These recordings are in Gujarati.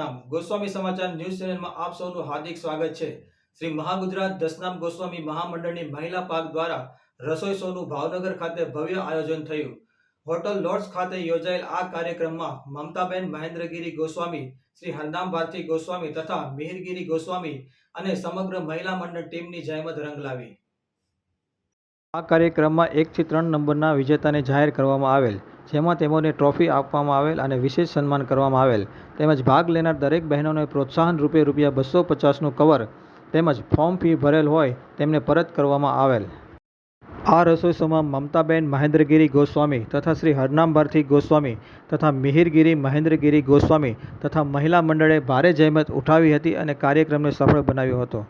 દસનામ ગોસ્વામી સમાચાર ન્યૂઝ ચેનલમાં આપ સૌનું હાર્દિક સ્વાગત છે। શ્રી મહાગુજરાત દસનામ ગોસ્વામી મહામંડળની મહિલા પાક દ્વારા રસોઈ શોનું ભાવનગર ખાતે ભવ્ય આયોજન થયું। હોટલ લોર્ડ્સ ખાતે યોજાયેલ આ કાર્યક્રમમાં મમતાબેન મહેન્દ્રગીરી ગોસ્વામી, શ્રી હરનામ ભારતી ગોસ્વામી તથા મિહિરગીરી ગોસ્વામી અને સમગ્ર મહિલા મંડળ ટીમની જહેમત રંગ લાવી। આ કાર્યક્રમમાં 1 થી 3 નંબરના વિજેતાને જાહેર કરવામાં આવેલ, જેમાં તેઓને ટ્રોફી આપવામાં આવેલ અને વિશેષ સન્માન કરવામાં આવેલ તેમજ ભાગ લેનાર દરેક બહેનોને પ્રોત્સાહન રૂપે ₹250નું કવર તેમજ ફોર્મ ફી ભરેલ હોય તેમને પરત કરવામાં આવેલ। આ રસોઈ શોમાં મમતાબેન મહેન્દ્રગીરી ગોસ્વામી તથા શ્રી હરનામ ભારતી ગોસ્વામી તથા મિહિરગીરી મહેન્દ્રગીરી ગોસ્વામી તથા મહિલા મંડળે ભારે જહેમત ઉઠાવી હતી અને કાર્યક્રમને સફળ બનાવ્યો હતો।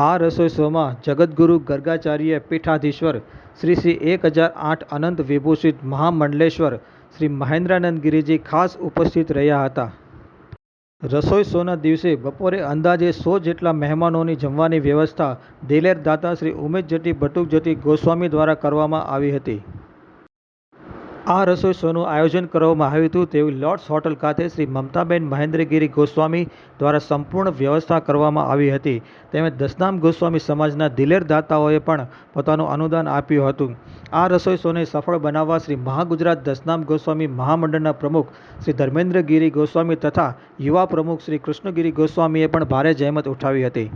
આ રસોઈ શોમાં જગતગુરુ ગર્ગાચાર્ય પીઠાધીશ્વર શ્રી 1008 અનંત વિભૂષિત મહામંડલેશ્વર શ્રી મહેન્દ્રાનંદ ગિરિજી ખાસ ઉપસ્થિત રહ્યા હતા। રસોઈ શોના દિવસે બપોરે અંદાજે 100 જેટલા મહેમાનોની જમવાની વ્યવસ્થા દિલેર દાતા શ્રી ઉમેશજટી બટુકજટી ગોસ્વામી દ્વારા કરવામાં આવી હતી। આ રસોઈ શોનું આયોજન કરવામાં આવ્યું હતું તેવું લોર્ડ્સ હોટલ ખાતે શ્રી મમતાબેન મહેન્દ્રગીરી ગોસ્વામી દ્વારા સંપૂર્ણ વ્યવસ્થા કરવામાં આવી હતી તેમજ દસનામ ગોસ્વામી સમાજના દિલેર દાતાઓએ પણ પોતાનું અનુદાન આપ્યું હતું। આ રસોઈ શોને સફળ બનાવવા શ્રી મહાગુજરાત દસનામ ગોસ્વામી મહામંડળના પ્રમુખ શ્રી ધર્મેન્દ્રગીરી ગોસ્વામી તથા યુવા પ્રમુખ શ્રી કૃષ્ણગીરી ગોસ્વામીએ પણ ભારે જહેમત ઉઠાવી હતી।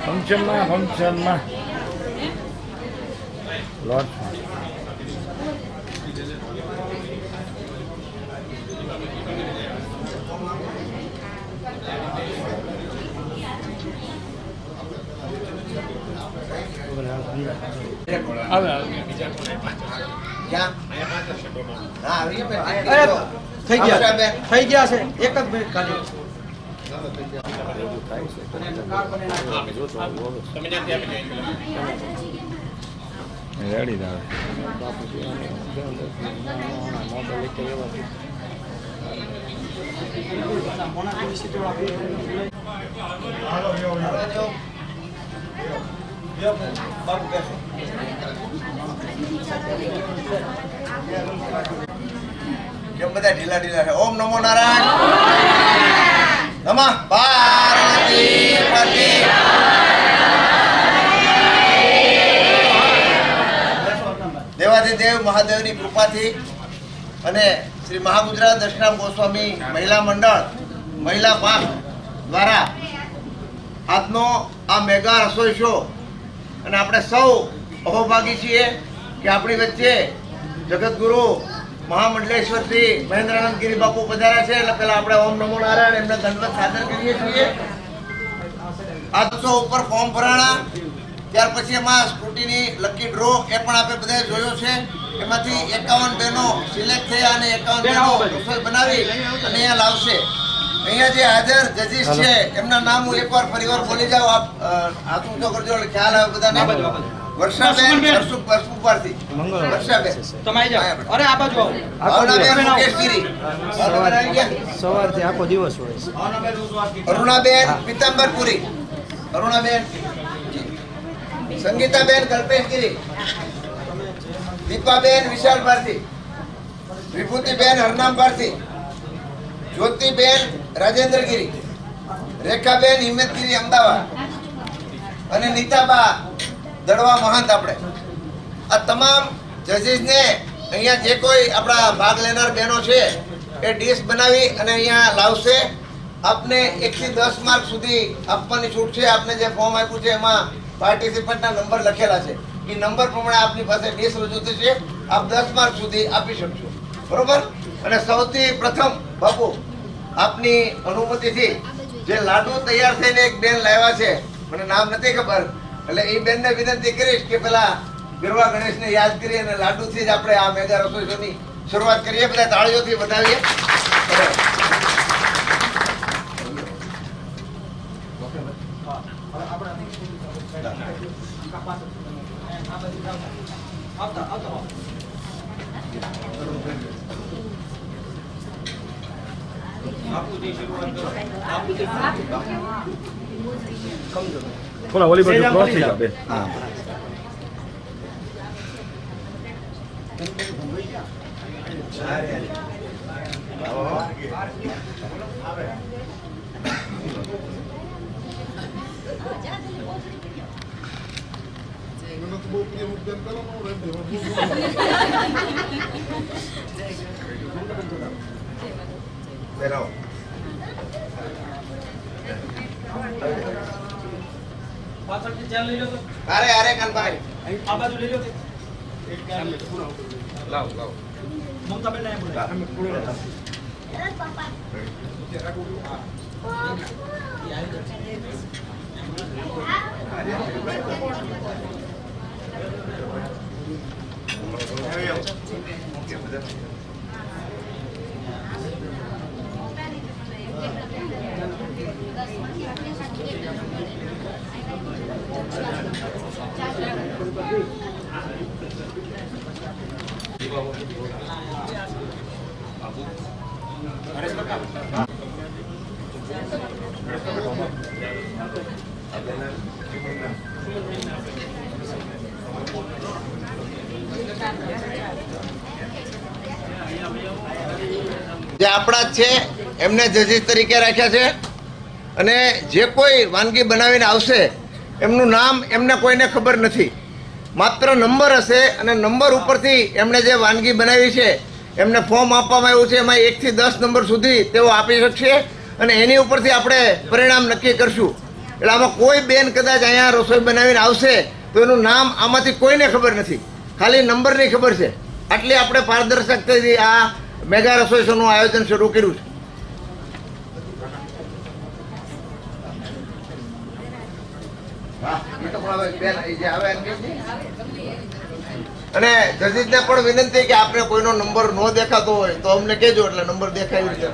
ફંક્શનમાં લોટ્સમાં થઈ ગયા છે એક જ મિનિટ ખાલી રેડી થાય કેમ બધા ઢીલા ઢીલા છે? ઓમ નમો નારાયણ. નમઃ પાર્વતી પતિ. દેવાધિદેવ મહાદેવની કૃપાથી અને શ્રી મહાગુજરાત દશનામ ગોસ્વામી મહિલા મંડળ મહિલા પાંખ દ્વારા આજનો આ મેગા રસોઈ શો અને આપણે સૌ અહોભાગી છીએ કે આપણી વચ્ચે જગતગુરુ મહામંડલેશ્વર શ્રી મહેન્દ્રાનંદ ગિરી બાપુ પધાર્યા છે. એટલે પેલા આપણે ઓમ નમો નારાયણ એમને દંડવત સાદર કરીએ છીએ. આ 200 ઉપર ફોર્મ ભરાણા, ત્યાર પછી એમાં સ્કૂટીની લકી ડ્રો એ પણ આપણે બધાએ જોયો છે. એમાંથી 51 બહેનો સિલેક્ટ થયા અને 51 બહેનો રસોઈ બનાવી અને અહીંયા લાવશે. અહીંયા જે હાજર જજીસ છે એમના નામ હું એકવાર ફરીવાર બોલી જાઉં, આપ હાથ ઊંચો કરજો એટલે ખ્યાલ આવે બધાને. વર્ષાબેન હરસુખપુરથી, વર્ષાબેન અરે આ બાજુ ભાવનાબેન મુકેશગીરી, સવારથી આખો દિવસ હોય. અરુણાબેન પિતાંબરપુરી, અરુણાબેન, સંગીતાબેન કલ્પેશગીરી, દીપાબેન વિશાલ ભારતી, વિભૂતિબેન હરનામ ભારતી, જ્યોતિબેન રાજેન્દ્રગીરી, રેખાબેન હિંમતગીરી અમદાવાદ અને નીતાબા દડવા મહંત. આપણે આ તમામ જજીસને અહીંયા જે કોઈ આપણા ભાગ લેનાર બહેનો છે એ ડીશ બનાવી અને અહીંયા લાવશે. આપને 1 થી 10 માર્ક સુધી આપવાની છૂટ છે. આપને જે ફોર્મ આપ્યું છે એમાં પાર્ટિસિપન્ટના નંબર લખેલા છે. એ નંબર પ્રમાણે આપની પાસે ડીશ રજૂ થશે. આપ 10 માર્ક સુધી આપી શકશો, બરોબર? અને સૌથી પ્રથમ બાપુ આપની અનુમતિથી જે લાડુ તૈયાર થઈને એક બેન લાવ્યા છે, મને નામ નથી ખબર, એટલે એ બેનને વિનંતી કરીશ કે પેલા ગરવા ગણેશને યાદ કરી અને લાડુથી જ આપણે આ મેગા રસોઈ શોની શરૂઆત કરીએ. બધા તાળીઓથી વધાવીએ. બોલા ઓલી બાજુ ક્રોસ થઈ જાવ બે. હા પાછળથી ચાલ લઈ લો તો. અરે અરે કાનભાઈ આ બાજુ લઈ લો તે. લાવ લાવ મમતાબેન ને બોલે. જે આપણા જ છે એમને જજીસ તરીકે રાખ્યા છે અને જે કોઈ વાનગી બનાવીને આવશે એમનું નામ એમને કોઈને ખબર નથી, માત્ર નંબર હશે અને નંબર ઉપરથી એમણે જે વાનગી બનાવી છે એમને ફોર્મ આપવામાં આવ્યું છે. એમાં 1 થી 10 નંબર સુધી તેઓ આપી શકશે અને એની ઉપરથી આપણે પરિણામ નક્કી કરશું. એટલે આમાં કોઈ બેન કદાચ અહીંયા રસોઈ બનાવીને આવશે તો એનું નામ આમાંથી કોઈને ખબર નથી, ખાલી નંબરની ખબર છે. આટલી આપણે પારદર્શકતાથી આ મેગા રસોઈ શોનું આયોજન શરૂ કર્યું છે. અને જજીજને પણ વિનંતી કે આપણે કોઈનો નંબર ન દેખાતો હોય તો અમને કહેજો, એટલે નંબર દેખાય રીતે.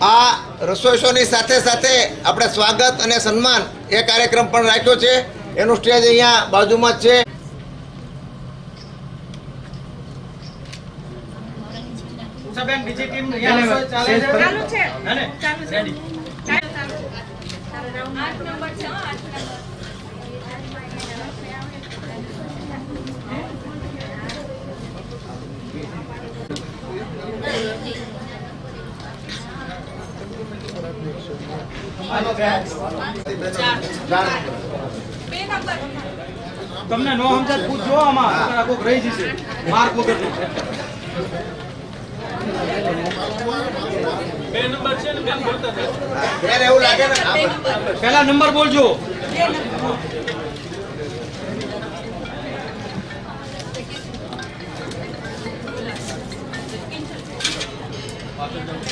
આ રસોઈ શોની સાથે સાથે આપણે સ્વાગત અને સન્માન એ કાર્યક્રમ પણ રાખ્યો છે. એનું સ્ટેજ અહીંયા બાજુમાં જ છે. બીજી ટીમ ચાલુ છે. તમને નો સમજાત પૂછજો, આમાં કોક રહી જશે માર્ક વગર. એવું લાગે ને, પહેલા નંબર બોલજો.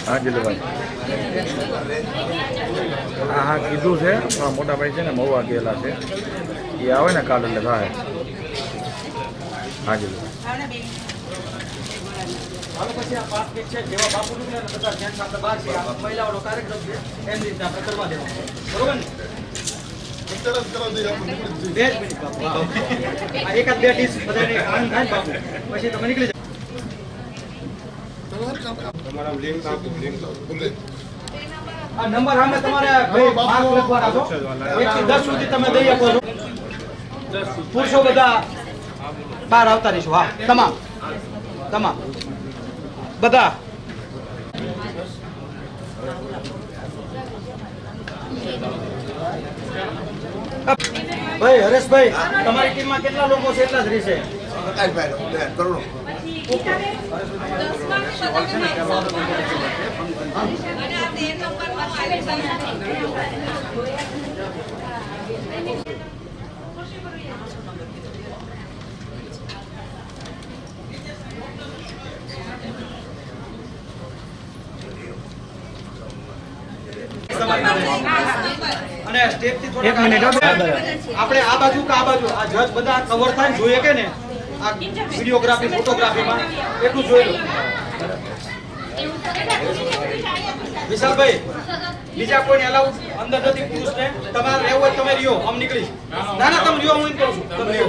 હા જીલુભાઈ, હા કીધું છે. મોટા ભાઈ છે ને મહુવા ગયેલા છે, એ આવે ને કાલે એટલે થાય. હા જીલુભાઈ, પછી આ પાસ છે જેવા બાપુ ને બધા જેન્ટ્સ આપણે બહાર છે, મહિલાઓનો કાર્યક્રમ છે એમ રીતે આપણે કરવા દેવાનું, બરોબર ને? બે જ મિનિટ બાપુ, આ એકાદ બે ડીશ બધાને આનંદ થાય બાપુ, પછી તમે નીકળી જાઓ. આ નંબર સામે તમારે માર્ક લખવાના છો, 1 થી 10 સુધી તમે દઈ આપો છો. પુરુષો બધા બહાર આવતા રહીશું. હા, તમામ બધા. ભાઈ હરેશભાઈ, તમારી ટીમમાં કેટલા લોકો છે? એટલા જ રહેશે. અને સ્ટેપ થી થોડા 1 મિનિટ આપણે આ બાજુ કે આ બાજુ આ જજ બધા કવર થાય જોઈએ કે ને આ વિડિયોગ્રાફી ફોટોગ્રાફીમાં એટલું જોઈ લો. વિશાલભાઈ, બીજા કોઈને અલાઉ અંદર નથી પુરુષને. તમારે રહેવું હોય તમે રહ્યો, આમ નીકળી. ના ના તમે રહ્યો, હું એમ કહું છું તમે રહ્યો.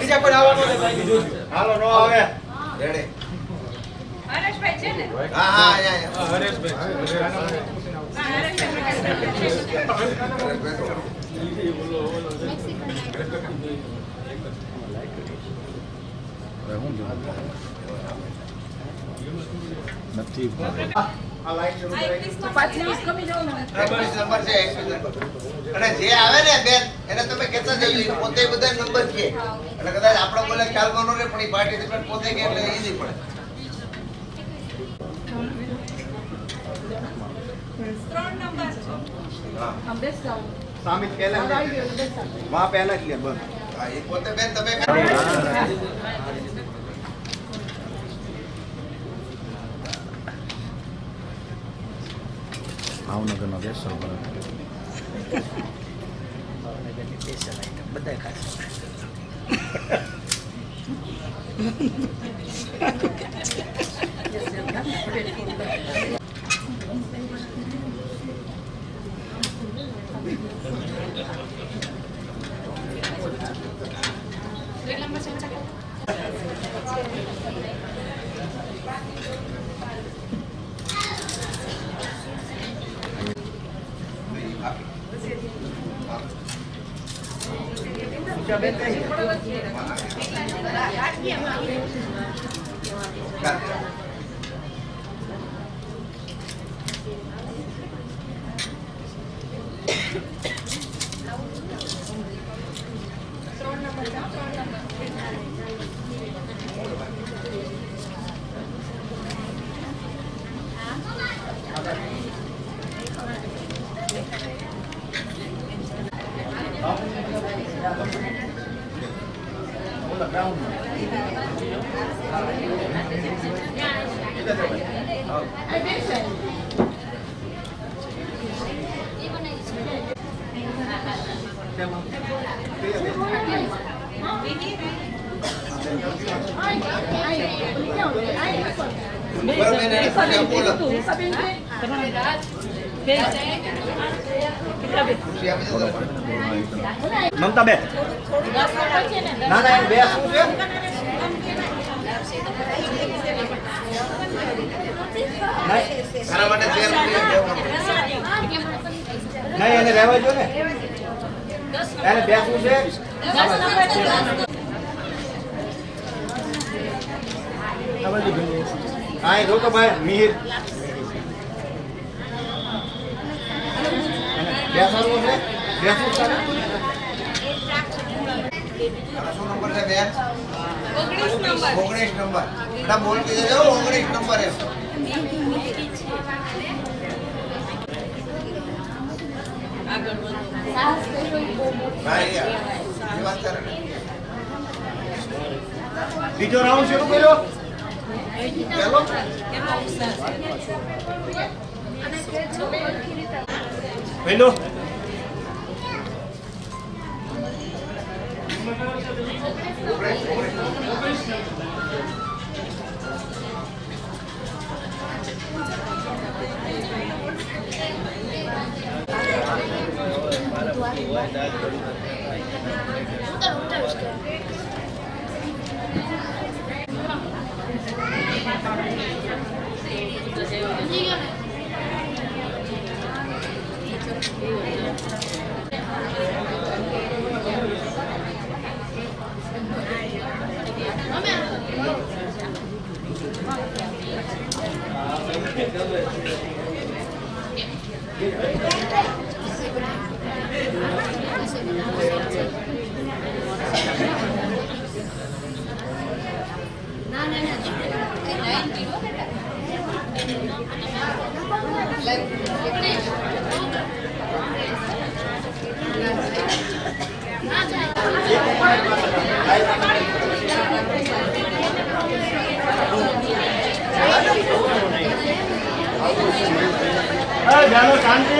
બીજા કોઈ આવવાનો નથી ભાઈ, જોજો. હાલો નો આવે. રેડી. હરેશભાઈ છે ને? હા હા અહીંયા હરેશભાઈ નથી. નંબર છે. અને જે આવે ને બેન એને તમે કહેતા જજો, પોતે બધા નંબર કે એટલે કદાચ આપણો બોલે ખ્યાલ ન રહે, પણ એ પાર્ટિસિપેન્ટ પોતે કે એટલે ઈઝી પડે. 3 નંબર છે. સામિત પહેલા માં પહેલા જ લે બસ. હા, એ પોતે બેન તમે ભાવનગરનો બેસર બધા ખાસ. મમતા બે ના ના બે શું છે નહીં એને રહેવા જો ને એને બે શું છે હા જો તો ભાઈ મિહિર બે સારું છે બે શું શું નંબર છે બેન 19 નંબર 19 નંબર બેટા બોલતી જજો 19 નંબર છે ભાઈ એ વાત કરે બીજો રાઉન્ડ શરૂ કર્યો ચાલો પહેલો જાનો શાંતિ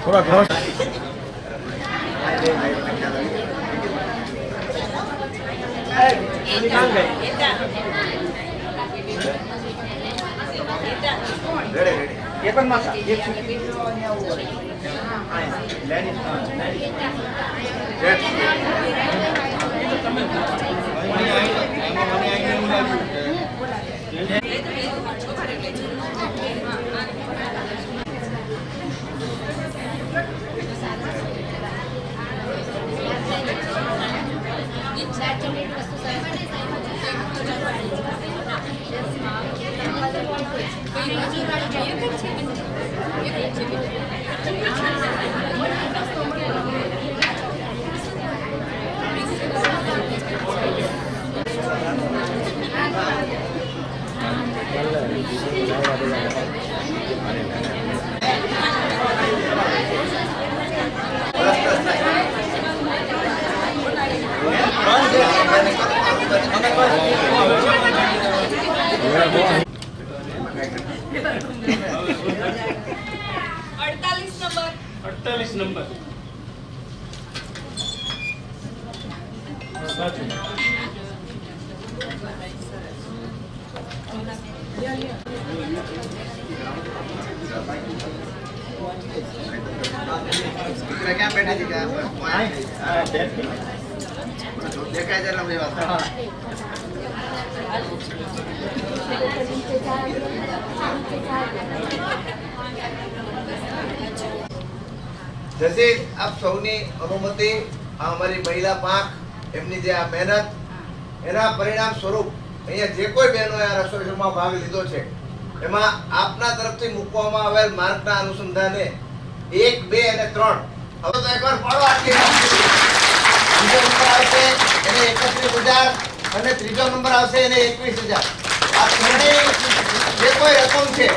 થોડા ઘર એ પણ માસા એક લેડીઝ નંબર क्या बैठे थी क्या देखा जरा मेरी बात जैसे आप સૌની અનુમતિ આ અમારી મહિલા પાંખ એમની જે આ મહેનત એના પરિણામ સ્વરૂપ અહીંયા જે કોઈ બહેનોએ આ રસોઈ શોમાં ભાગ લીધો છે એમાં આપના તરફથી મૂકવામાં આવેલ માર્કના અનુસંધાને 1, 2 અને 3 હવે તો એકવાર પાડો આટલી બીજો નંબર આવશે એને 31,000 અને ત્રીજો નંબર આવશે એને 21,000 આ ત્રણેય જે કોઈ રકમ છે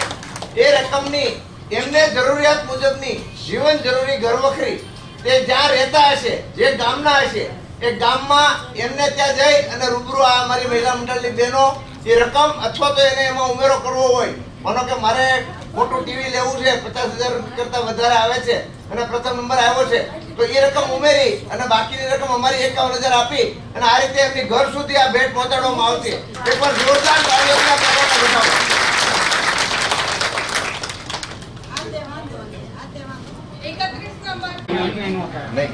એ રકમની એમને જરૂરિયાત મુજબની જીવન જરૂરી ઘર વખરી તે જ્યાં રહેતા હશે જે ગામના હશે એ ગામમાં એમને ત્યાં જઈ અને રૂબરૂ આ અમારી મહિલા મંડળની બહેનો એ રકમ અથવા તો એને એમાં ઉમેરો કરવો હોય માનો કે મારે મોટું ટીવી લેવું છે 50,000 કરતા વધારે આવે છે અને પ્રથમ નંબર આવ્યો છે તો એ રકમ ઉમેરી અને બાકીની રકમ અમારી 51,000 આપી અને આ રીતે એમની ઘર સુધી આ ભેટ પહોંચાડવામાં આવશે એકવાર જોરદાર તાળીઓના પ્રમાણમાં બતાવો 31 નંબર નહીં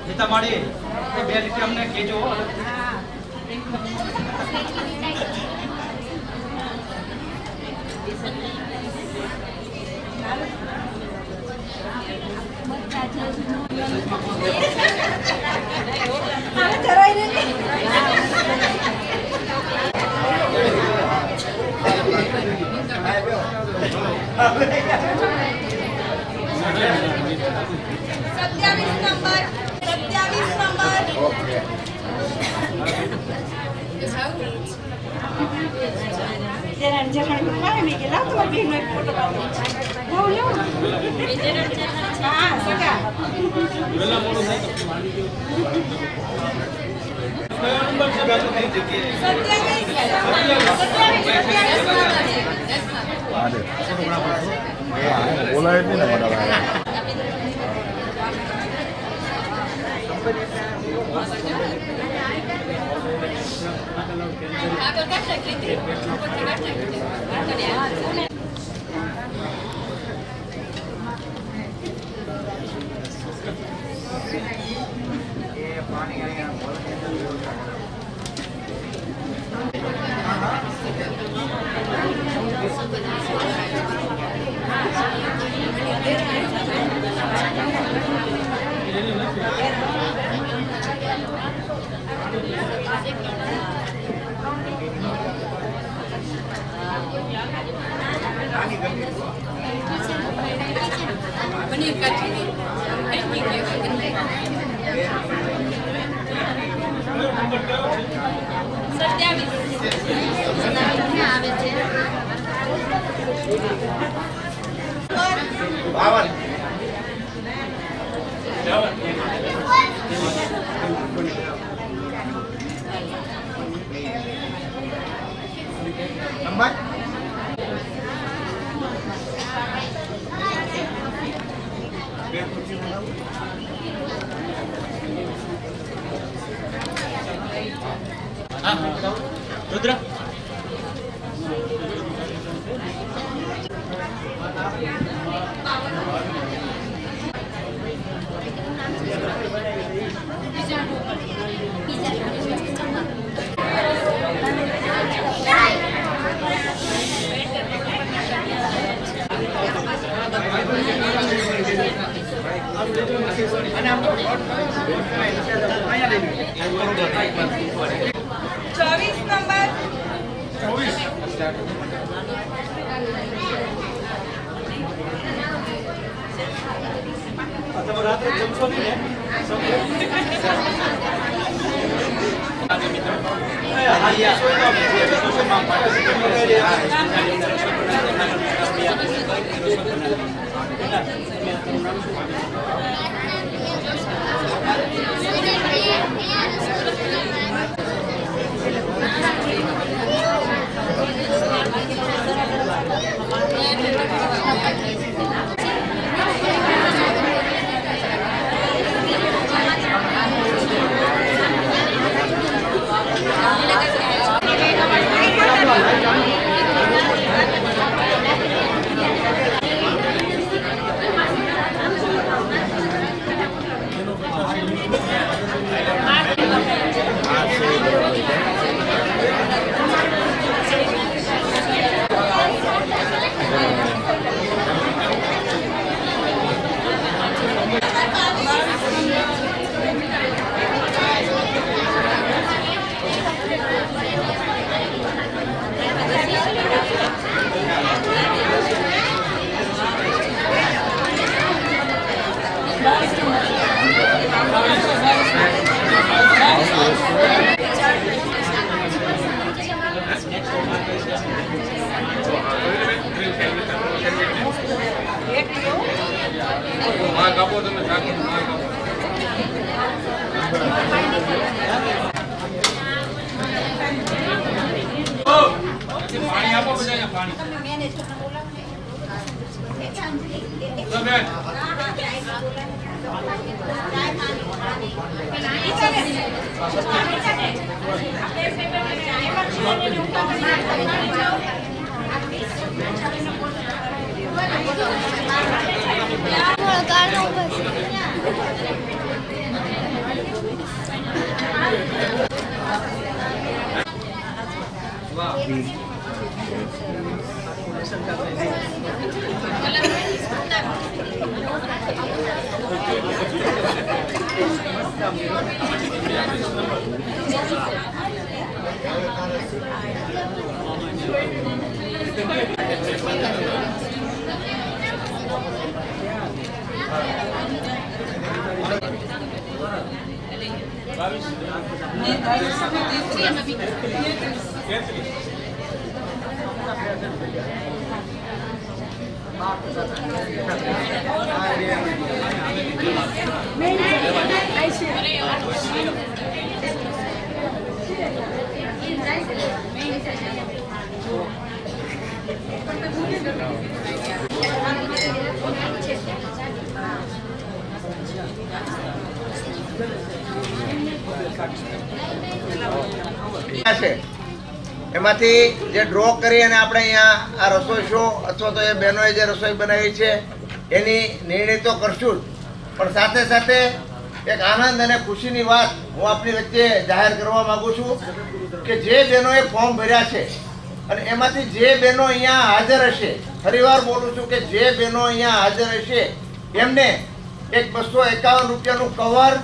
કે તમારી 2 લીટર અમને કહેજો બોલાય જ નહીં ને મોટા ભાઈ પનીર કાચી બાવન નંબર રુદ્ર ચોવીસ નંબર તમે રાત્રે જમશો નહીં પાણી આપો બધા પાણી એમાંથી જે ડ્રો કરી અને આપણે અહીંયા આ રસોઈ શો અથવા તો એ બહેનોએ જે રસોઈ બનાવી છે એની નિર્ણય તો કરશું જ, પણ સાથે સાથે એક આનંદ અને ખુશીની વાત હું આપની વચ્ચે જાહેર કરવા માંગુ છું કે જે બહેનોએ ફોર્મ ભર્યા છે અને એમાંથી જે બહેનો અહીંયા હાજર હશે, ફરીવાર બોલું છું કે જે બહેનો અહીંયા હાજર હશે એમને એક 251 રૂપિયાનું કવર,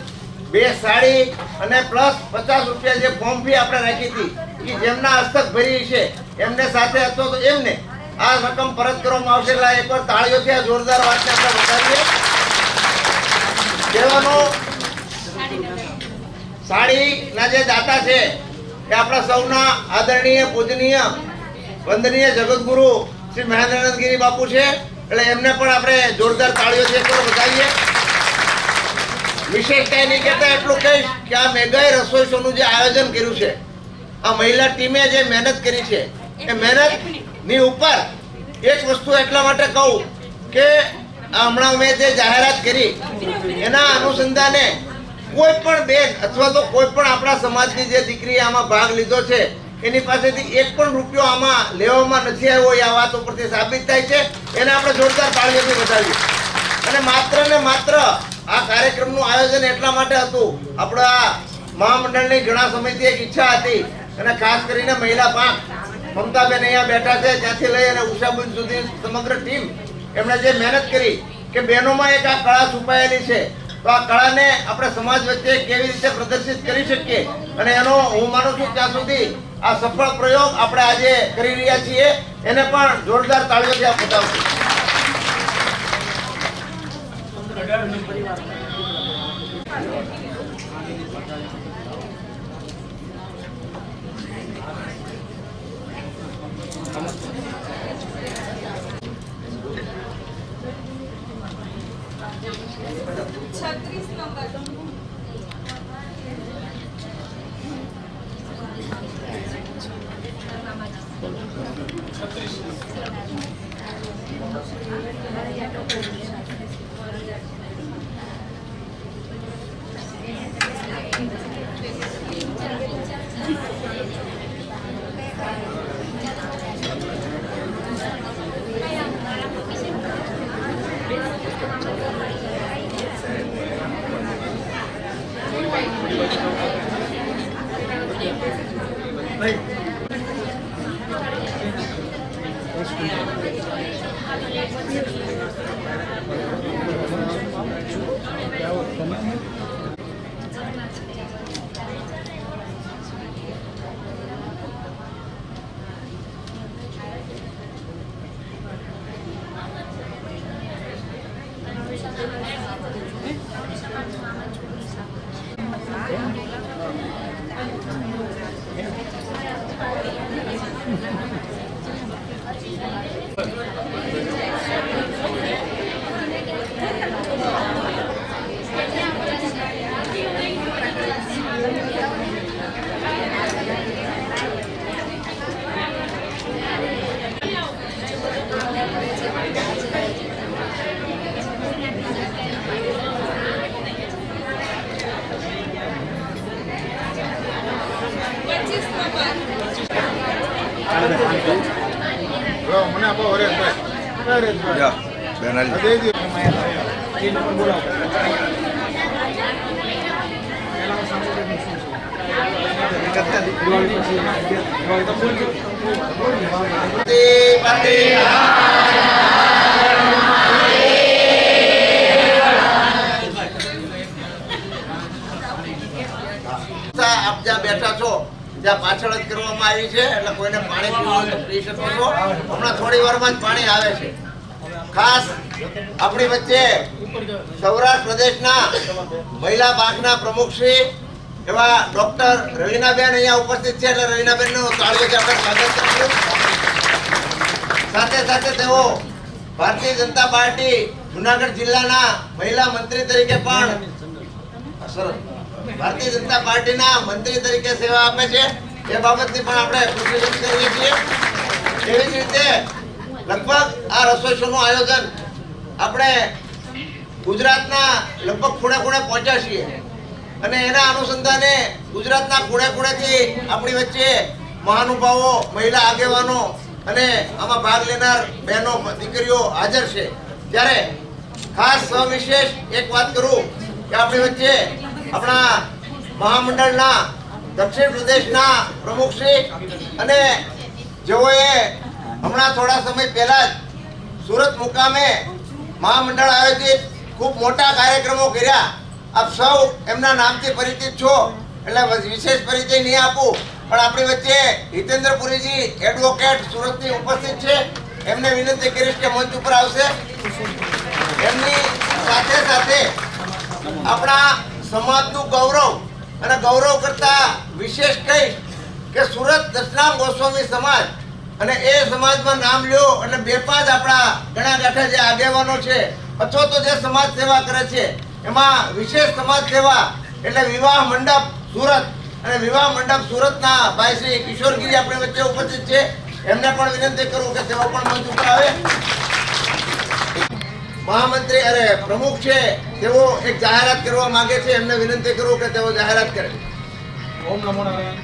2 સાડી અને પ્લસ 50 રૂપિયા જે ફોર્મ ફી આપણે રાખી હતી કે જેમના હસ્તક ભરી છે એમને સાથે અથવા તો એમને આ રકમ પરત કરવામાં આવશે. એટલે એકવાર તાળીઓથી આ જોરદાર વાતને આપણે વધારીએ. કહેવાનો સાડીના જે દાતા છે એ આપણા સૌના આદરણીય પૂજનીય વંદનીય જગતગુરુ શ્રી મહેન્દ્રાનંદ ગિરી બાપુ છે, એટલે એમને પણ આપણે જોરદાર તાળીઓથી બતાવીએ. વિશેષ કઈ નહીં કહેતા, એટલું કહીશ કે આ મેઘાઈ રસોઈ શોનું જે આયોજન કર્યું છે, આ મહિલા ટીમે જે મહેનત કરી છે, એ મહેનત ની ઉપર એક વસ્તુ એટલા માટે કહું કે હમણાં મેં જે જાહેરાત કરી એના અનુસંધાને કોઈ પણ બેન અથવા તો કોઈ પણ આપણા સમાજની જે દીકરીએ આમાં ભાગ લીધો છે એની પાસેથી એક પણ રૂપિયો આમાં લેવામાં નથી આવ્યો, એ આ વાત ઉપરથી સાબિત થાય છે. એને આપણે જોરદાર તાળીઓથી વધાવીએ. અને માત્ર ને માત્ર આ કાર્યક્રમનું આયોજન એટલા માટે હતું, આપણા મહામંડળની ઘણા સમયથી એક ઈચ્છા હતી, અને ખાસ કરીને મહિલા પાંખ મમતાબેન અહીંયા બેઠા છે ત્યાંથી લઈ અને ઉષાબેન સુધી સમગ્ર ટીમ એમણે જે મહેનત કરી કે બહેનોમાં એક આ કળા છુપાયેલી છે, તો આ કળાને આપણે સમાજ વચ્ચે કેવી રીતે પ્રદર્શિત કરી શકીએ, અને એનો હું માનું છું ત્યાં સુધી આ સફળ પ્રયોગ આપણે આજે કરી રહ્યા છીએ, એને પણ જોરદાર તાળીઓથી આપ બતાવશું. છત્રીસ નંબર મને આપો હરેશભાઈ. આપ જ્યાં બેઠા છો જ્યાં પાછળ જ કરવામાં આવી છે, એટલે કોઈને પાણી પીવું હોય તો પી શકો છો. હમણાં થોડી વારમાં જ પાણી આવે છે. ખાસ આપણી વચ્ચે સૌરાષ્ટ્ર પ્રદેશના મહિલા પાંખના પ્રમુખશ્રી એવા ડોક્ટર રવીનાબેન અહીંયા ઉપસ્થિત છે, એટલે રવીનાબેનનું તાળીઓથી આપણે સ્વાગત કરીશું. સાથે સાથે તેઓ ભારતીય જનતા પાર્ટી જુનાગઢ જિલ્લાના મહિલા મંત્રી તરીકે પણ ભારતીય જનતા પાર્ટીના મંત્રી તરીકે સેવા આપે છે, એ બાબતની પણ આપણે ખુશી વ્યક્ત કરીએ છીએ. એવી જ રીતે લગભગ આ રસોઈ શોનું આયોજન આપણે ગુજરાતના લગભગ ખૂણે ખૂણે પહોંચ્યા છીએ, અને એના અનુસંધાને ગુજરાતના ખૂણે ખૂણેથી આપણી વચ્ચે મહાનુભાવો, મહિલા આગેવાનો અને આમાં ભાગ લેનાર બહેનો, દીકરીઓ હાજર છે. ત્યારે ખાસ સવિશેષ એક વાત કરું કે આપણી વચ્ચે આપણા મહામંડળના દક્ષિણ પ્રદેશના પ્રમુખશ્રી અને જેઓએ હમણાં થોડા સમય પહેલા જ સુરત મુકામે મહામંડળ આયોજિત ખૂબ મોટા કાર્યક્રમો કર્યા. આપ સૌ એમના નામથી પરિચિત છો, એટલે વિશેષ પરિચય નહીં આપું, પણ આપણી વચ્ચે હિતેન્દ્રપુરીજી એડવોકેટ સુરતની ઉપસ્થિત છે. એમને વિનંતી કરીશ કે મંચ ઉપર આવશે. એમની સાથે સાથે આપણા સમાજનું ગૌરવ અને ગૌરવ કરતા વિશેષ કહીશ કે સુરત દશનામ ગોસ્વામી સમાજ અને એ સમાજમાં નામ લ્યો એટલે બે પાંચ આપણા ઘણા ગાંઠા જે આગેવાનો છે અથવા તો જે સમાજ સેવા કરે છે એમાં વિશેષ સમાજ સેવા એટલે વિવાહ મંડપ સુરત અને વિવાહ મંડપ સુરતના ભાઈ શ્રી કિશોરગીરી આપણી વચ્ચે ઉપસ્થિત છે. એમને પણ વિનંતી કરું કે તેઓ પણ મંચ ઉપર આવે. મહામંત્રી પ્રમુખ છે તેઓ એક જાહેરાત કરવા માંગે છે. એમને વિનંતી કરું કે તેઓ જાહેરાત કરે. ઓમ નમો નારાયણ.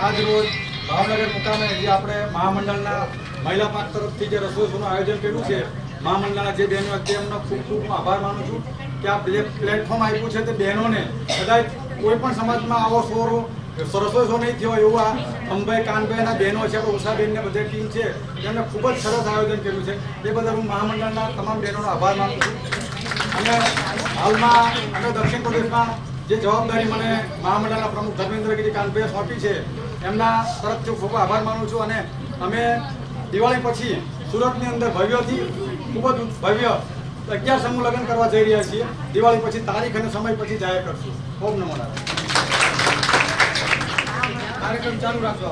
આજ રોજ ભાવનગર મુકામે જે આપણે મહામંડળના મહિલા પાંખ તરફથી જે રસોઈનું આયોજન કર્યું છે, મહામંડળના જે બહેનો એમનો ખૂબ ખૂબ આભાર માનું છું કે આ જે પ્લેટફોર્મ આપ્યું છે તે બહેનોને કદાચ કોઈ પણ સમાજમાં આવો રસોઈ શો નહીં થયો એવું આ અંબાઈ કાનભાઈના બહેનો છે, ઉષાબેનને બધી ટીમ છે, એમને ખૂબ જ સરસ આયોજન કર્યું છે. એ બદલ હું મહામંડળના તમામ બહેનોનો આભાર માનું છું. અને હાલમાં અમે દક્ષિણ પ્રદેશમાં જે જવાબદારી મને મહામંડળના પ્રમુખ ધર્મેન્દ્રગીરી કાનભાઈએ સોંપી છે એમના તરફથી ખૂબ આભાર માનું છું. અને અમે દિવાળી પછી સુરતની અંદર ભવ્યથી ખૂબ જ ભવ્ય 11 સમૂહ લગ્ન કરવા જઈ રહ્યા છીએ. દિવાળી પછી તારીખ અને સમય પછી જાહેર કરશું. ઓમ નમો નારાયણ. કાર્યક્રમ ચાલુ રાખજો.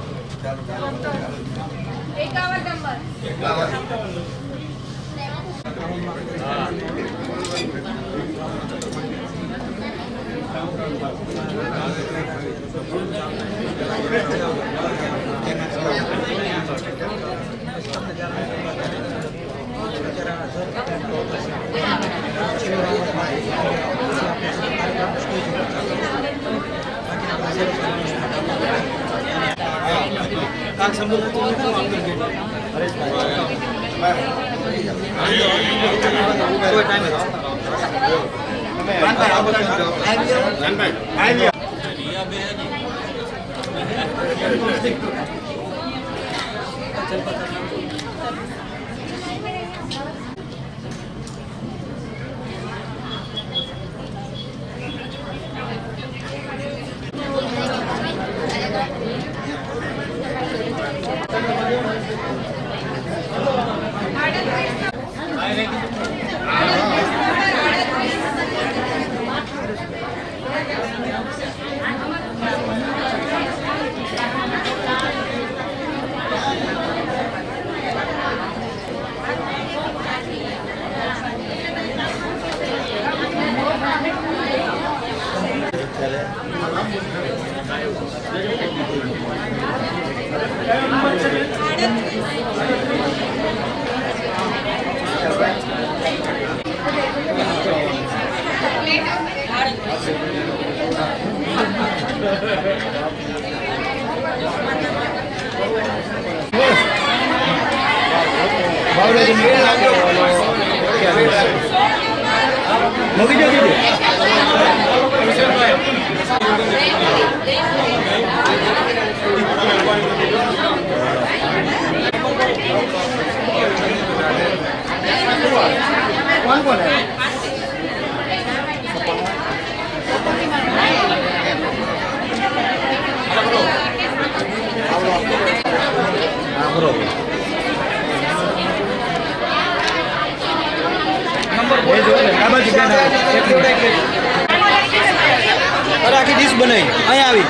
20 બનાવી અહીંયા આવી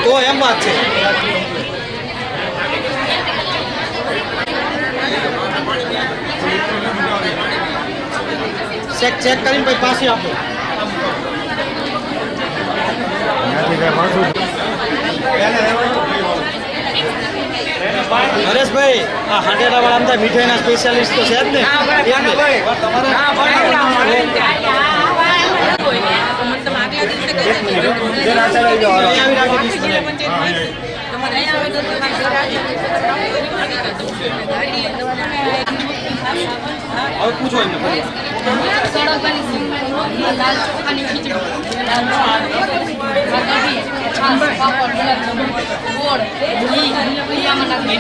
તો એમ વાત છે. ચેક કરીને પછી પાછી આપો. હરેશભાઈ આ હાંડેરા વાળા મીઠાઈના સ્પેશિયાલિસ્ટ તો છે જ ને. હવે પૂછો એમને. દાલ ચોખાની ખીચડી, ગોળ, ઘી, ગુલામાં નાખી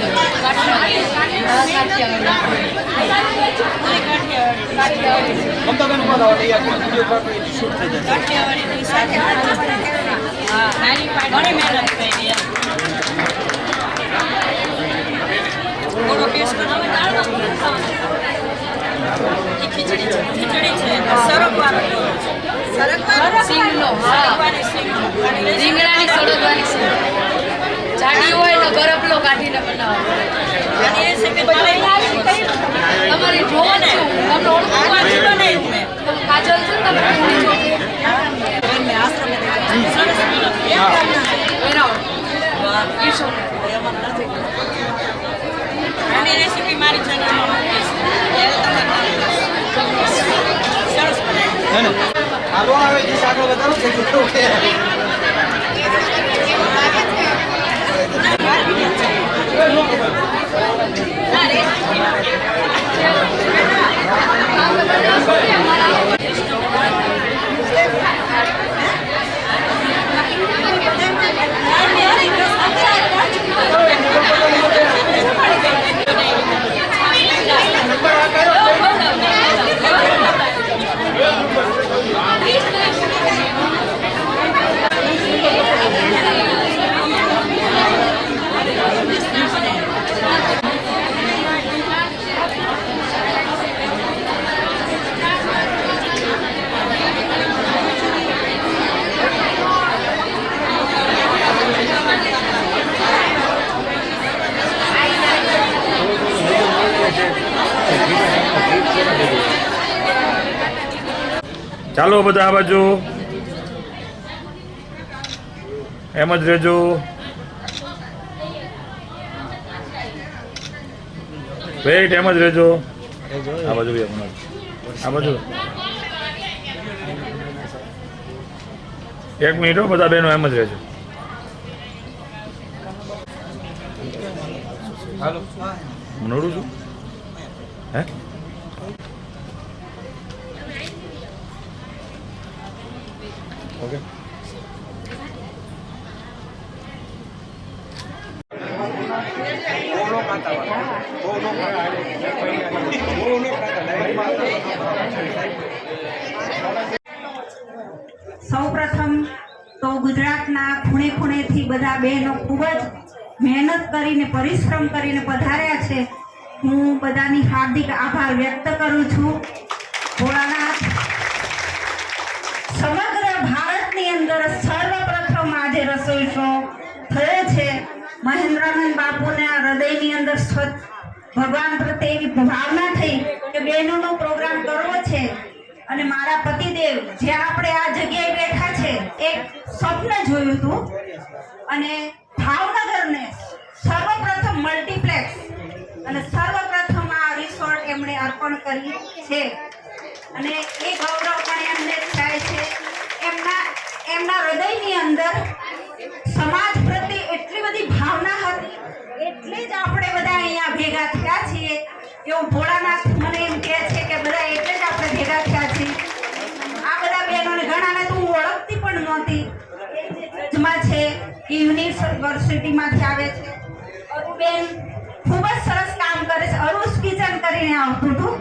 ઘણી મહેનત થઈ થોડો ટેસ્ટ એ ખીચડી છે સરગવાનો સિંગનો રીંગણાની સળગવાની સિંગ જાડી હોય તો ગરબલો કાઢીને બનાવવાની તમારી જોન છું તમને ઓળખું કાજલ છે તમે આની રેસીપી મારી ચેનલમાં મૂકીશ સરસ બનાવી હાલો આવે જે આગળ વધારો છે કેટલું કે ચાલો બધા આ બાજુ એમ જ રહેજો. વેઇટ એમ જ રહેજો. આ બાજુ આ બાજુ 1 મિનિટ હો બધા બહેનો એમ જ રહેજો. હું નડું છું હે ઓકે. સૌપ્રથમ તો ગુજરાતના ખૂણે ખૂણેથી બધા બહેનો ખૂબ જ મહેનત કરીને પરિશ્રમ કરીને પધાર્યા છે. હું બધાની હાર્દિક આભાર વ્યક્ત કરું છું. ભોળાનાથ સમગ્ર ભારતની અંદર સર્વપ્રથમ આજે રસોઈ શો થયો છે. મહેન્દ્રાનંદ બાપુના હૃદયની અંદર ભગવાન પ્રત્યે એવી ભાવના થઈ કે બહેનોનો પ્રોગ્રામ કરવો છે. અને મારા પતિદેવ જે આપણે આ જગ્યાએ બેઠા છે એક સ્વપ્ન જોયું હતું અને ભાવનગરને સર્વપ્રથમ મલ્ટીપ્લેક્સ અને સર્વપ્રથમ આ રિસોર્ટ એમણે અર્પણ કરી છે અને એ ગૌરવ પણ એમને થાય છે. એમના હૃદયની અંદર સમાજ પ્રત્યે એટલી બધી ભાવના હતી એટલે જ આપણે બધા અહીંયા ભેગા થયા છીએ. એવું ભોળાનાથ મને એમ કહે છે કે બધા એટલે જ આપણે ભેગા થયા છીએ. આ બધા બહેનોને ઘણાને તો હું ઓળખતી પણ નહોતી. જજમાં છે યુનિવર્સિટીમાંથી આવે છે અરુબેન, ખૂબ જ સરસ કામ કરે છે. અરુસ કિચન કરીને આવતું હતું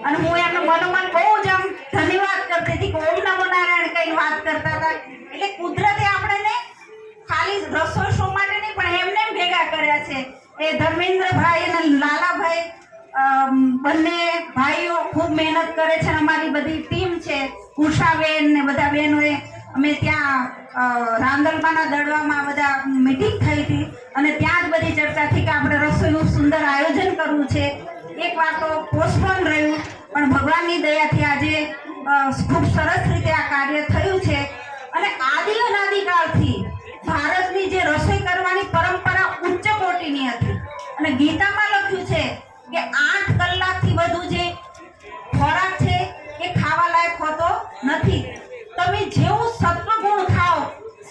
અને હું એમનું મનોમન બહુ જ આમ ધન્યવાદ કરતી હતી કે ઓમ નમો નારાયણ કઈ વાત કરતા હતા. એટલે કુદરતે આપણને ખાલી રસોઈ શો માટે નહીં પણ એમને ભેગા કર્યા છે. એ ધર્મેન્દ્રભાઈ અને લાલાભાઈ બંને ભાઈઓ ખૂબ મહેનત કરે છે. અમારી બધી ટીમ છે ઉષાબેન ને બધા બહેનોએ અમે ત્યાં રાંદલબાના દડવામાં બધા મીટિંગ થઈ હતી અને ત્યાં જ બધી ચર્ચા થઈ કે આપણે રસોઈનું સુંદર આયોજન કરવું છે. એક વાર તો પોસ્ટપોન રહ્યું પણ ભગવાનની દયાથી આજે ખૂબ સરસ રીતે આ કાર્ય થયું છે. અને આદિ અનાદિકાળથી ભારતની જે રસોઈ કરવાની પરંપરા ઉચ્ચ કોટીની હતી અને ગીતામાં લખ્યું છે કે 8 કલાકથી વધુ જે ખોરાક છે એ ખાવા લાયક હોતો નથી. તમે જેવું સત્વ ગુણ ખાઓ,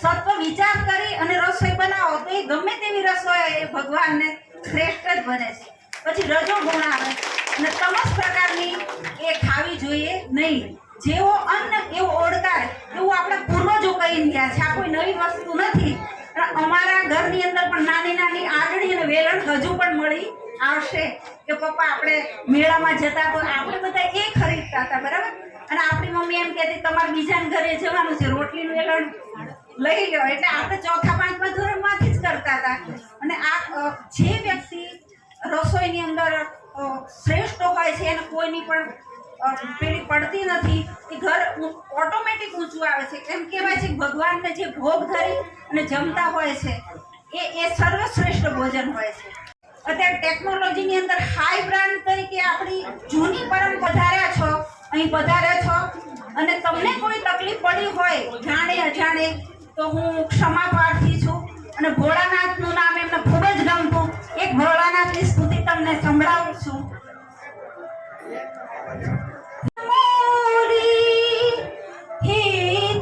સત્વ વિચાર કરી અને રસોઈ બનાવો તો એ ગમે તેવી રસોઈ એ ભગવાનને શ્રેષ્ઠ જ બને છે. પછી રજો ગુણ આવે અને તમામ પ્રકારની એ ખાવી જોઈએ નહીં. જેવો અન્ન એવો ઓળખાય એવું આપણા પૂર્વજો કહી ગયા છે. આ કોઈ નવી વસ્તુ નથી. અમારા ઘરની અંદર પણ નાની નાની આંગળી અને વેલણ હજુ પણ મળી આવશે કે પપ્પા આપણે મેળામાં જતા તો આપણે બધા એ ખરીદતા હતા બરાબર. અને આપણી મમ્મી એમ કહેતી તમારે બીજાના ઘરે જવાનું છે રોટલીનું વેલણ લઈ લો. એટલે આપણે 4થા 5મા ધોરણમાંથી જ કરતા હતા. અને આ જે વ્યક્તિ રસોઈની અંદર શ્રેષ્ઠ હોય છે એને કોઈની પણ પેલી પડતી નથી. એ ઘર ઓટોમેટિક ઊંચું આવે છે. એમ કહેવાય છે કે ભગવાનને જે ભોગ ધરી અને જમતા હોય છે એ સર્વશ્રેષ્ઠ ભોજન હોય છે. અત્યારે ટેકનોલોજીની અંદર હાઈ બ્રાન્ડ તરીકે આપણી જૂની પરંપરા અહીં પધાર્યા છો અને તમને કોઈ તકલીફ પડી હોય જાણે અજાણે તો હું ક્ષમા પ્રાર્થી છું. અને ભોળાનાથનું નામ એમને ખૂબ જ ગમતું. એક ભોળાનાથની સ્તુતિ તમને સંભળાવું છું. હે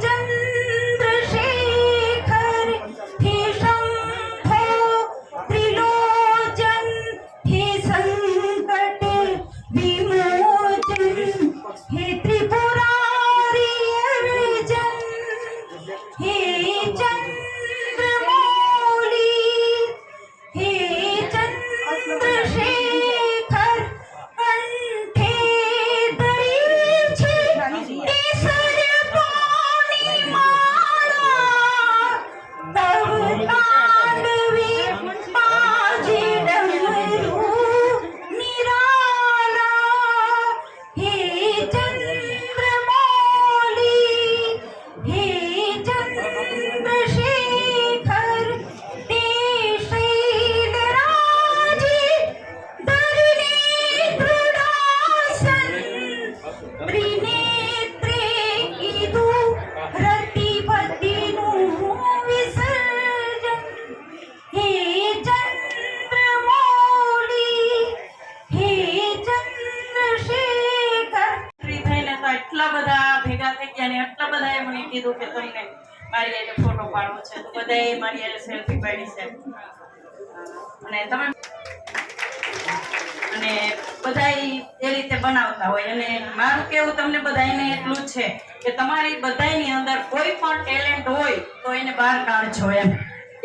ચંદ્રશેખર, હે શંભો ત્રિલોચન, હે સંકટ વિમોચન, હે ત્રિપુરારી અર્જન, હે ચંદ્રમૌલી, હે ચંદ્રશેખર, કંઠે ધરી છે કેસર પાણી માળા, તવ તાંડવે બાજે ડમરું નિરાલા, હે ચંદ્રમૌલી, હે ચંદ્રશેખર, તે શૈલરાજે ધરને દૃઢાસન, ત્રિનેત્રે કીધું રતિપતિનું વિસર્જન, હે ચંદ્રમૌલી, હે ચંદ્રશેખર. થઈને તો એટલા બધા ભેગા થઈ ગયા ને એટલા બધાએ મને કીધું કે તમને મારી હારે ફોટો પાડવો છે, તો બધાએ મારી હારે સેલ્ફી પાડી છે. અને તમે અને બધાય એ રીતે બનાવતા હોય. અને મારું કેવું તમને બધાને એટલું જ છે કે તમારી બધાની અંદર કોઈ પણ ટેલેન્ટ હોય તો એને બહાર કાઢજો એમ.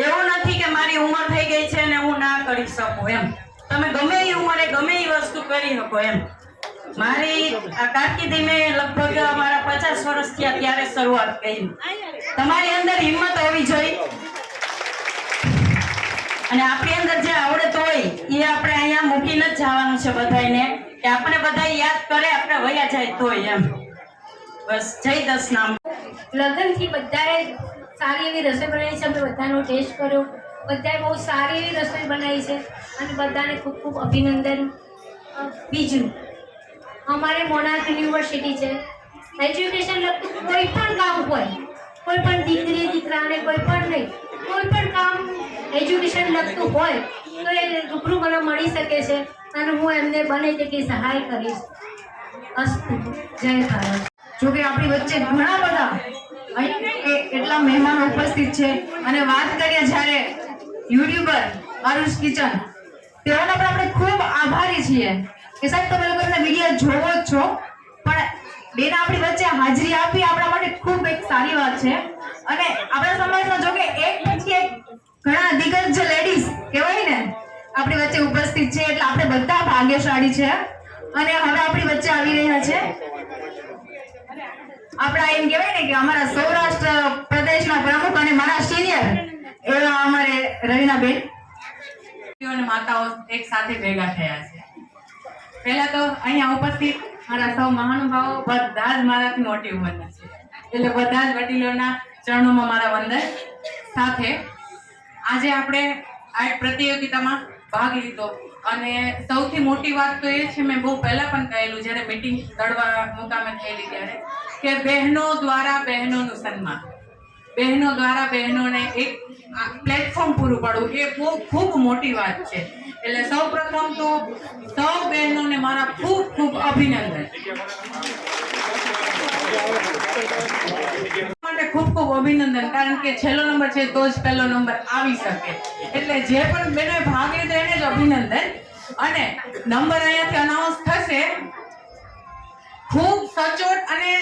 એવું નથી કે મારી ઉંમર થઈ ગઈ છે ને હું ના કરી શકું એમ. તમે ગમે એ ઉંમરે ગમે એ વસ્તુ કરી શકો એમ. મારી આ કારકિર્દી મેં લગભગ મારા 50 વર્ષ થયા ત્યારે શરૂઆત કરી. તમારી અંદર હિંમત હોવી જોઈએ અને આપણી અંદર જે આવડત હોય એ આપણે અહીંયા મૂકીને જ જવાનું છે બધાને, કે આપણે બધા યાદ કરે આપણે વયા જાય તોય એમ. બસ જય દસનામ. લગ્નથી બધાએ સારી એવી રસોઈ બનાવી છે. અમે બધાનો ટેસ્ટ કર્યો. બધાએ બહુ સારી એવી રસોઈ બનાવી છે અને બધાને ખૂબ ખૂબ અભિનંદન. બીજું, અમારે મોનાર્ક યુનિવર્સિટી છે. એજ્યુકેશન લગતું કોઈ પણ કામ હોય, કોઈ પણ દીકરી દીકરાને કોઈ પણ નહીં, કોઈ પણ કામ એજ્યુકેશન લગતું હોય તો એ રૂબરૂ મને મળી શકે છે અને હું એમને બને તેટલી સહાય કરીશ. અસ્તુ. જય ભારત. જોકે આપણી વચ્ચે ઘણા બધા એટલા મહેમાનો ઉપસ્થિત છે અને વાત કરીએ જ્યારે યુટ્યુબર આરુષ કિચન, તેઓના પણ આપણે ખૂબ આભારી છીએ કે સાહેબ તમે લોકો એમના વિડીયો જોવો જ છો, પણ બેન આપણી વચ્ચે હાજરી આપી આપણા માટે ખૂબ એક સારી વાત છે. અને આપણા સમાજમાં જોકે એક પછી એક ઘણા દિગ્ગજ લેડીઝ કહેવાય ને આપણી વચ્ચે ઉપસ્થિત છે, એટલે આપણે બધા ભાગ્યશાળી છે. અને હવે આપણી વચ્ચે આવી રહ્યા છે આપણા એમ કહેવાય ને કે અમારા સૌરાષ્ટ્ર પ્રદેશના પ્રમુખ અને મારા સિનિયર એવા અમારે રવિનાબેન અને માતાઓ એક સાથે ભેગા થયા છે. પહેલા તો અહીંયા ઉપસ્થિત મારા સૌ મહાનુભાવો બધા જ મારાથી મોટી ઉંમરના છે, એટલે બધા જ વડીલોના ચરણોમાં મારા વંદન. સાથે આજે આપણે આ પ્રતિયોગિતામાં ભાગ લીધો અને સૌથી મોટી વાત તો એ છે, મેં બહુ પહેલા પણ કહેલું જ્યારે મીટિંગ દળવા મુકામે થયેલી ત્યારે, કે બહેનો દ્વારા બહેનોનું સન્માન, બહેનો દ્વારા બહેનોને એક પ્લેટફોર્મ પૂરું પાડવું એ બહુ ખૂબ મોટી વાત છે. એટલે સૌ પ્રથમ તો સૌ બહેનોને મારા ખૂબ ખૂબ અભિનંદન. માટે ખૂબ ખૂબ અભિનંદન, કારણ કે છેલ્લો નંબર છે તો જ પહેલો નંબર આવી શકે. એટલે જે પણ બહેનોએ ભાગ લીધો એને જ અભિનંદન. અને નંબર અહીંયાથી અનાઉન્સ થશે. ખૂબ સચોટ અને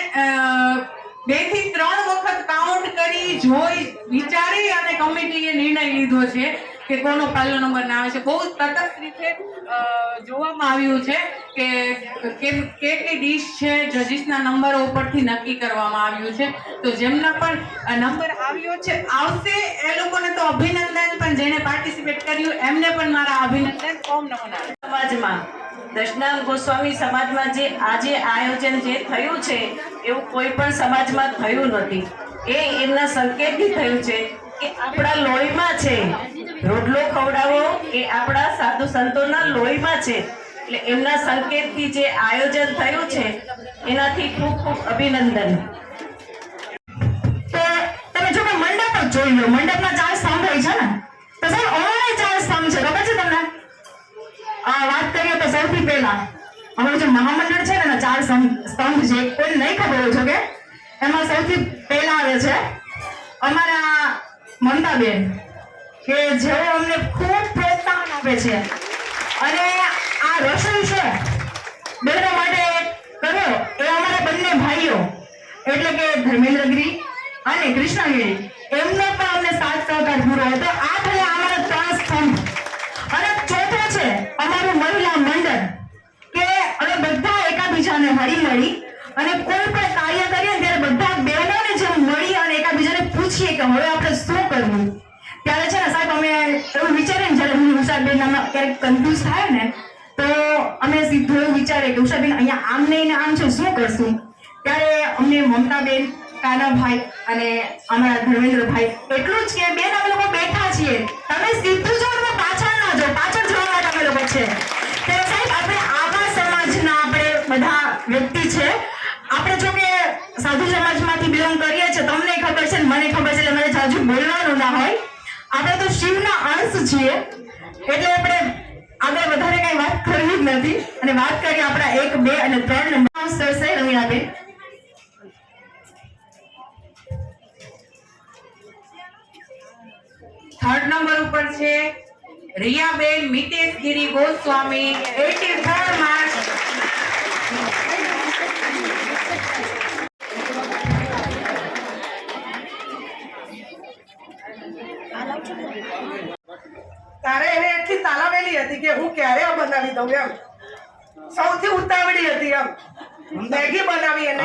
2 થી 3 વખત કાઉન્ટ કરી જોઈ વિચારી અને કમિટીએ નિર્ણય લીધો છે કે કોનો પહેલો નંબર ના આવે છે. બહુ તટસ્થ રીતે જોવામાં આવ્યું છે કે કેટલી ડીશ છે, જજીસના નંબરો ઉપરથી નક્કી કરવામાં આવ્યું છે. તો જેમના પણ નંબર આવ્યો છે આવશે એ લોકોને તો અભિનંદન, પણ જેને પાર્ટિસિપેટ કર્યું એમને પણ મારા અભિનંદન. ઓમ નમો નારાયણ. સમાજમાં દશનામ ગોસ્વામી સમાજમાં જે આજે આયોજન જે થયું છે એવું કોઈ પણ સમાજમાં થયું નથી. એ એમના સંકેતથી થયું છે કે આપણા લોહીમાં છે. રોટલો ખવડાવો એ આપણા સાધુ સંતોના લોહીમાં છે. એટલે એમના સંકેતથી જે આયોજન થયું છે એનાથી ખૂબ ખૂબ અભિનંદન. તો તમે જો કે મંડપ જ જોઈ લો, મંડપના 4 સ્તંભ હોય છે ને, તો સાહેબ અમારે 4 સ્તંભ છે, ખબર છે તમને? વાત કરીએ તો સૌથી પહેલા અમારું જે મહામંડળ છે ને એના 4 સ્તંભ છે. કોઈ નહીં ખબર હોય છે કે એમાં સૌથી પહેલા આવે છે અમારા મમતાબેન, કે જેઓ અમને ખૂબ પ્રોત્સાહન આપે છે અને આ રસોઈ છે બહેનો માટે કર્યો એ અમારા બંને ભાઈઓ એટલે કે ધર્મેન્દ્રગીરી અને કૃષ્ણગીરી એમનો પણ અમને સાથ સહકાર પૂરો હતો. આ થયા અમારા 3 સ્તંભ. અને ચોથો છે અમારું મહિલા મંડળ, કે અમે બધા એકાબીજાને હળી અને કોઈ પણ કાર્ય કરીએ ત્યારે બધા બહેનોને જેમ મળી અને એકાબીજાને પૂછીએ કે હવે આપણે શું કરવું. ત્યારે છે ને સાહેબ અમે એવું વિચારીએ ને, જ્યારે હું ઉષાબેન ક્યારેક કન્ફ્યુઝ થાય ને તો અમે સીધું એવું વિચારીએ કે ઉષાબેન અહીંયા આમ નહીં ને આમ છે, શું કરશું? ત્યારે અમને મમતાબેન, કાનાભાઈ અને અમારા ધર્મેન્દ્રભાઈ એટલું જ કે બેન અમે લોકો બેઠા છીએ, તમે સીધું જો તમે પાછળ ના જાઓ, પાછળ જવા માટે અમે લોકો છે. ત્યારે સાહેબ આપણે આવા સમાજના આપણે બધા વ્યક્તિ છે. આપણે જો કે સાધુ સમાજમાંથી બિલોંગ કરીએ છીએ, તમને ખબર છે ને મને ખબર છે, એટલે મને જાજુ બોલવાનું ના હોય. આપણે તો શિવના અંશ છીએ એટલે આપણે આગળ વધારે કઈ વાત કરવી જ નથી. અને વાત કરીએ આપણા 1, 2 અને 3 નંબર કરશે રમીલાબેન. થર્ડ નંબર ઉપર છે રિયાબેન મિતેશગીરી ગોસ્વામી, 84 માર્ચ. તારે એને એટલી તાલાવેલી હતી કે હું ક્યારે આ બનાવી દઉં એમ. સૌથી ઉતાવળી હતી એમ. મેગી બનાવી એને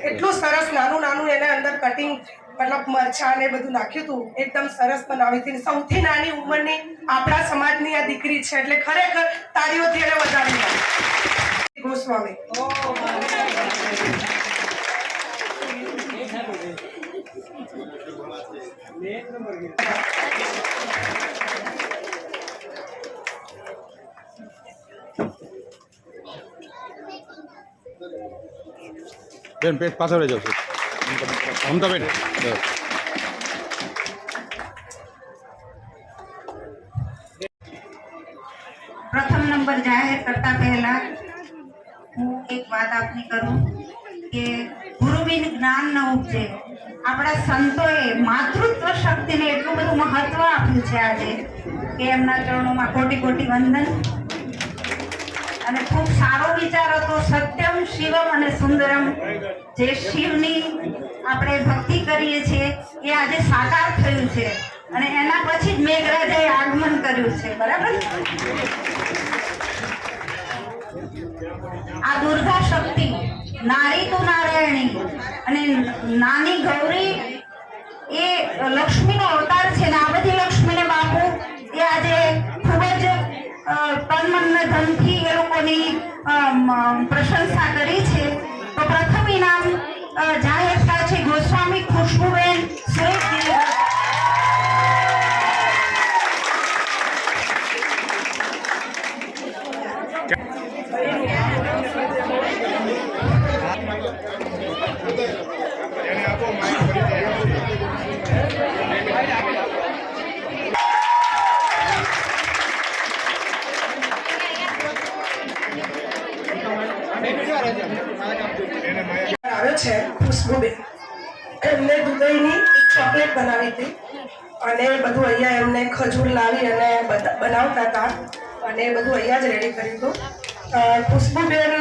એટલું સરસ નાનું એને અંદર કટિંગ મતલબ મરચા ને બધું નાખ્યું હતું, એકદમ સરસ બનાવી હતી. સૌથી નાની ઉંમરની આપણા સમાજની આ દીકરી છે એટલે ખરેખર તાળીઓથી એને વધાવી ગોસ્વામી. બેન પેટ પાછળ રહી જાવ છું. મમતાબેન પ્રથમ નંબર જાહેર કરતા પહેલા હું એક વાત આપની કરું કે ગુરુ બિન જ્ઞાન ન ઉપજે. આપણા સંતોએ માતૃત્વ શક્તિને એટલું બધું મહત્વ આપ્યું છે આજે કે એમના ચરણોમાં કોટી કોટી વંદન. અને ખૂબ સારો વિચાર હતો, સત્યમ શિવમ અને સુંદરમ. જે શિવની આપણે ભક્તિ કરીએ છીએ એ આજે સાકાર થયું છે અને એના પછી જ મેઘરાજાએ આગમન કર્યું છે. બરાબર. આ દુર્ગા શક્તિ, નારી તો નારાયણી અને નાની ગૌરી એ લક્ષ્મીનો અવતાર છે ને આ બધી લક્ષ્મીને બાપુ એ આજે ખૂબ જ તન મન ને ધનથી એ લોકોની પ્રશંસા કરી છે. તો પ્રથમ ઇનામ જાહેર થાય છે ગોસ્વામી ખુશ્બુબેન સુરેશગીરી. આવ્યો છે ખુશ્બુબેન, એમને દુબઈની એક ચોકલેટ બનાવી હતી અને બધું અહીંયા એમને ખજૂર લાવી અને બનાવતા હતા અને બધું અહીંયા જ રેડી કર્યું હતું. ખુશ્બુબેન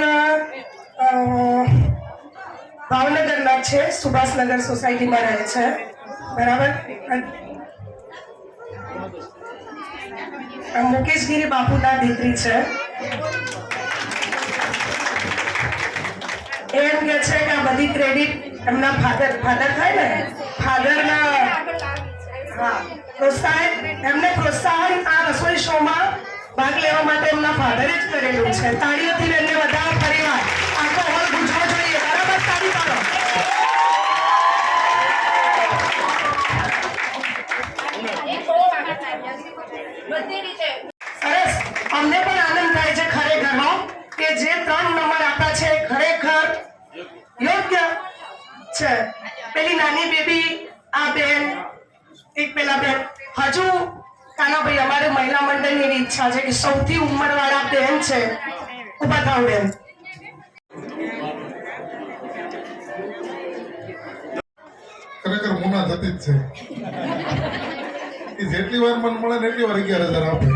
ભાવનગરના છે, સુભાષનગર સોસાયટીમાં રહે છે. બરાબર. મુકેશગીરી બાપુના દીકરી છે. એમ કે છે કે આ બધી ક્રેડિટ એમના ફાધર થાય ને, ફાધરના પ્રોત્સાહન, એમને પ્રોત્સાહન આ રસોઈ શોમાં ભાગ લેવા માટે એમના ફાધરે જ કરેલું છે. તાળીઓથી એમને બધા પરિવાર આખો હોલ ગુંજવો જોઈએ. બરાબર, તાળી પાડો. સરસ. અમને પણ આનંદ થાય છે ખરેખરનો કે જે 3 નંબર આપ્યા છે ખરેખર યોગ્ય છે. પેલી નાની બેબી, આ બેન, એક પેલા બેન, હજુ કાનાભાઈ, અમારે મહિલા મંડળની એવી ઈચ્છા છે કે સૌથી ઉંમરવાળા બેન છે, ઉભા થાવ બેન. ખરેખર મુના થતી જ છે. એ જેટલી વાર મને મળે ને એટલી વાર 11,000 આપે.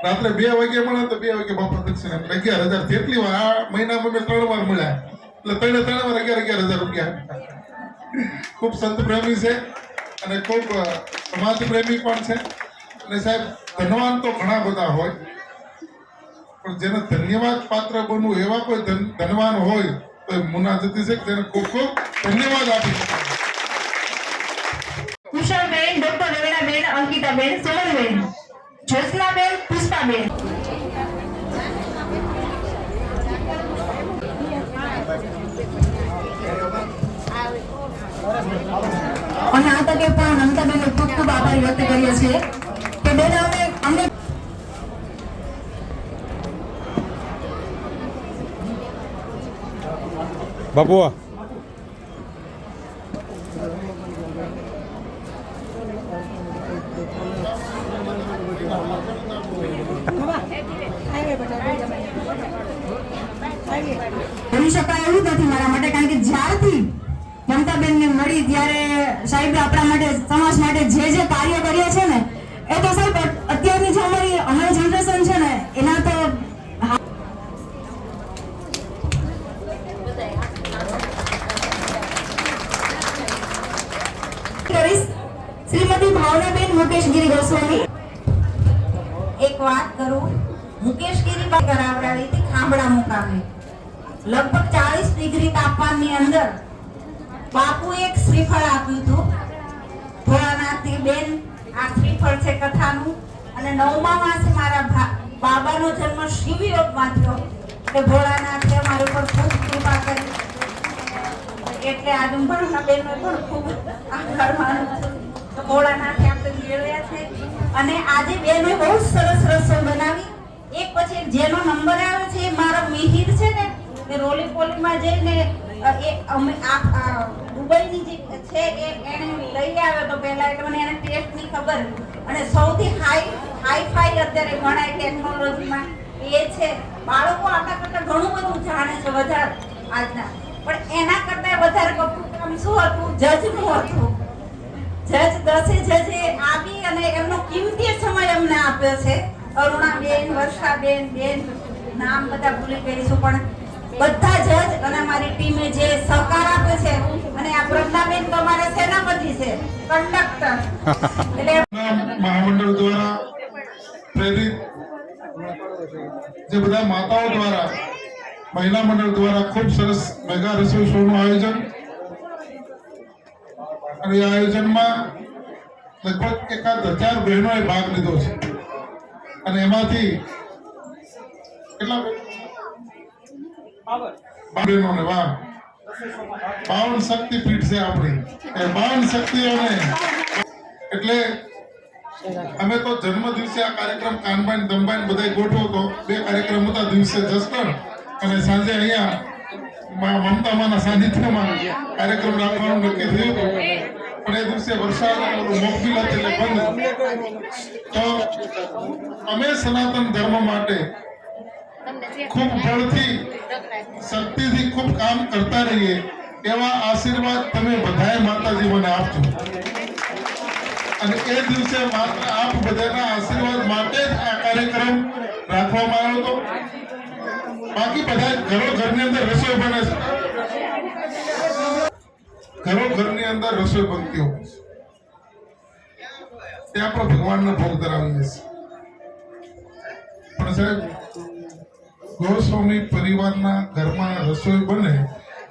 રાત્રે 2 વાગે મળે તો 2 વાગે બાપા દક્ષિણ 11,000. જેટલી વાર આ મહિનામાં મેં 3 વાર મળ્યા એટલે 3 વાર 11,000 રૂપિયા. ખૂબ સંત પ્રેમી છે અને ખૂબ સમાજ પ્રેમી પણ છે. અને સાહેબ, ધનવાન તો ઘણા બધા હોય, પણ જેને ધન્યવાદ પાત્ર બનવું એવા કોઈ ધનવાન હોય તો એ મુના જતી છે. તેને ખૂબ ખૂબ ધન્યવાદ આપી શકાય. કુશળબેન, ડોક્ટર રવીનાબેન, અંકિતાબેન, સોનલબેન, જ્યોત્સનાબેન, પુષ્પાબેન. અને આ તકે પણ અમતાબેનનો ખૂબ ખૂબ આભાર વ્યક્ત કરીએ છીએ કે બેન અમને બાપુ કરી શકાય એવું નથી મારા માટે, કારણ કે જ્યારથી મમતાબેન ને મળી ત્યારે સાહેબે આપણા માટે, સમાજ માટે જે જે કાર્ય કર્યા છે ને, એ તો સાહેબ અત્યારની જે અમારી જનરેશન છે ને એના તો કરીશ. શ્રીમતી ભાવનાબેન મુકેશગીરી ગોસ્વામી. એક વાત કરું, મુકેશગીરી કરાવડાવી હતી ખાંભડા મુકામે. લગભગ 40 ડિગ્રી તાપમાનની અંદર બાપુ એક શ્રીફળ આપ્યું હતું. ભોળાનાથની બેન, આ શ્રીફળ છે કથાનું. અને 9મા માસે મારા બાબાનો જન્મ શિવયોગમાં થયો કે ભોળાનાથે મારી ઉપર ખૂબ કૃપા કરી. એટલે આજે ભોળાનાથ બેનનો પણ ખૂબ આભાર માનું છું. તો ભોળાનાથે આપણે મેળવ્યા છે. અને આજે બેને બહુ સરસ રસોઈ બનાવી. એક પછી એક જેનો નંબર આવે છે એ મારો મિહિર છે ને, એ રોલી પોલીમાં જઈને દુબઈની જે છે એને લઈ આવ્યો તો પહેલા, એટલે મને એને ટેસ્ટની ખબર. અને સૌથી હાઈ-ફાઈ અત્યારે ગણાય ટેકનોલોજીમાં એ છે. બાળકો આપણા કરતાં ઘણું બધું જાણે છે વધારે આજના, પણ એના કરતાં વધારે કપડું કામ શું હતું? જજનું હતું. જજ 10 જજે આવી અને એમનો કિંમતી સમય અમને આપ્યો છે. અરુણાબેન, વર્ષાબેન, બેન, નામ બધા ભૂલી ગઈ છું, પણ બધા જજ અને અમારી ટીમે જે સહકાર આપ્યો છે. અને આ પ્રજ્ઞાબેન તો અમારા સેનાપતિ છે, કંડક્ટર. એટલે મહામંડળ દ્વારા પ્રેરિત જે બધા માતાઓ દ્વારા, મહિલા મંડળ દ્વારા ખૂબ સરસ મેગા રસોઈ શોનું આયોજન. અને આ આયોજનમાં લગભગ 1,000 બહેનોએ ભાગ લીધો છે. અને એમાંથી કેટલા બહેનોને, વાહ, 52 શક્તિપીઠ છે આપણી. એ 52 શક્તિઓને એટલે અમે તો જન્મ દિવસે આ કાર્યક્રમ કાનબાઈ દંબાઈ બધા ગોઠવો તો 2 કાર્યક્રમ હતા. દિવસે જસકણ અને સાંજે અહીંયા મમતામાના સાનિધ્યમાં કાર્યક્રમ રાખવાનું નક્કી થયું હતું. પણ એ દિવસે વરસાદ મોકબીલ હતી એટલે બંધ. તો અમે સનાતન ધર્મ માટે ખૂબ બળથી, શક્તિથી ખૂબ કામ કરતા રહીએ એવા આશીર્વાદ તમે બધાએ માતાજી મને આપજો. અને એ દિવસે માત્ર આપ બધાના આશીર્વાદ માટે જ આ કાર્યક્રમ રાખવામાં આવ્યો હતો. બાકી બધા ઘરની અંદર રસોઈ બને છે, ઘરની અંદર રસોઈ બનતી હોય છે, તે આપણે ભગવાનને ભોગ ધરાવીએ છીએ. પણ સાહેબ, ગોસ્વામી પરિવારના ઘરમાં રસોઈ બને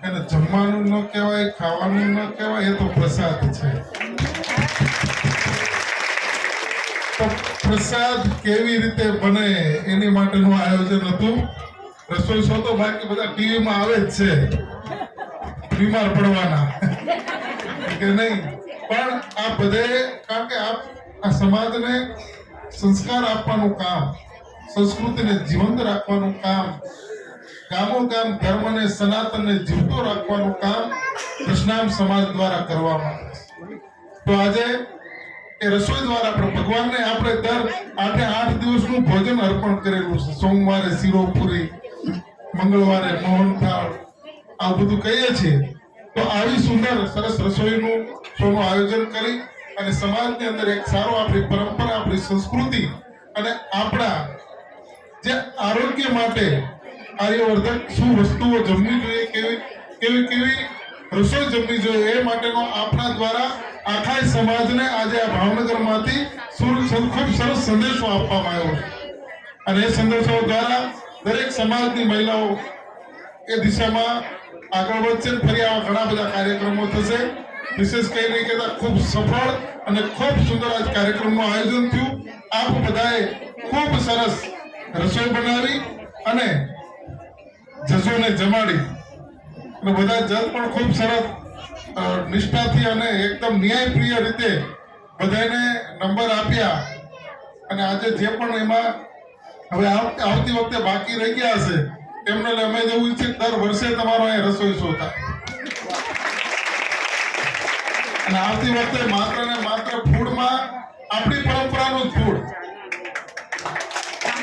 એને જમવાનું ન કહેવાય, ખાવાનું ન કહેવાય, એ તો પ્રસાદ છે. તો પ્રસાદ કેવી રીતે બને એની માટેનું આયોજન હતું. રસોઈ શો તો બાકી બધા ટીવીમાં આવે જ છે, બીમાર પડવાના કે નહીં, પણ આ બધે કારણ કે આ સમાજને સંસ્કાર આપવાનું કામ, સંસ્કૃતિને જીવંત રાખવાનું કામ, ગામો ગામ ધર્મને સનાતનને જીવતો રાખવાનું કામ દશનામ સમાજ દ્વારા કરવામાં આવે છે. તો આજે એ રસોઈ દ્વારા આપણે ભગવાનને આપણે દર 8 દિવસનું ભોજન અર્પણ કરેલું છે. સોમવારે શીરો પૂરી, મંગળવારે મોહનથાળ, આ બધું કહીએ છીએ. તો આવી સુંદર સરસ રસોઈનું શોનું આયોજન કરી અને સમાજની અંદર એક સારો આપણી પરંપરા, આપણી સંસ્કૃતિ અને આપણા જે આરોગ્ય માટે આર્યવર્ધક શું વસ્તુઓ જમવી જોઈએ, કેવી રસોઈ જમવી જોઈએ એ માટેનો આપણા દ્વારા આખા સમાજને આજે આ ભાવનગરમાંથી ખૂબ સરસ સંદેશો આપવામાં આવ્યો છે. અને એ સંદેશો દ્વારા દરેક સમાજની મહિલાઓ એ દિશામાં આગળ વધશે. ફરી આવા ઘણા બધા કાર્યક્રમો થશે. વિશેષ કંઈ નહીં કહેતા ખૂબ સફળ અને ખૂબ સુંદર આજ કાર્યક્રમનું આયોજન થયું. આપ બધાએ ખૂબ સરસ રસોઈ બનાવી અને જજોને જમાડી અને બધા જજ પણ ખૂબ સરસ નિષ્ઠાથી અને એકદમ ન્યાયપ્રિય રીતે બધાને નંબર આપ્યા. અને આજે જે પણ એમાં હવે આવતી વખતે બાકી રહી ગયા હશે એમને અમે જવું છે દર વર્ષે તમારો અહીં રસોઈ શો થાય. અને આવતી વખતે માત્ર ને માત્ર ફૂડમાં આપણી પરંપરાનું જ ફૂડ,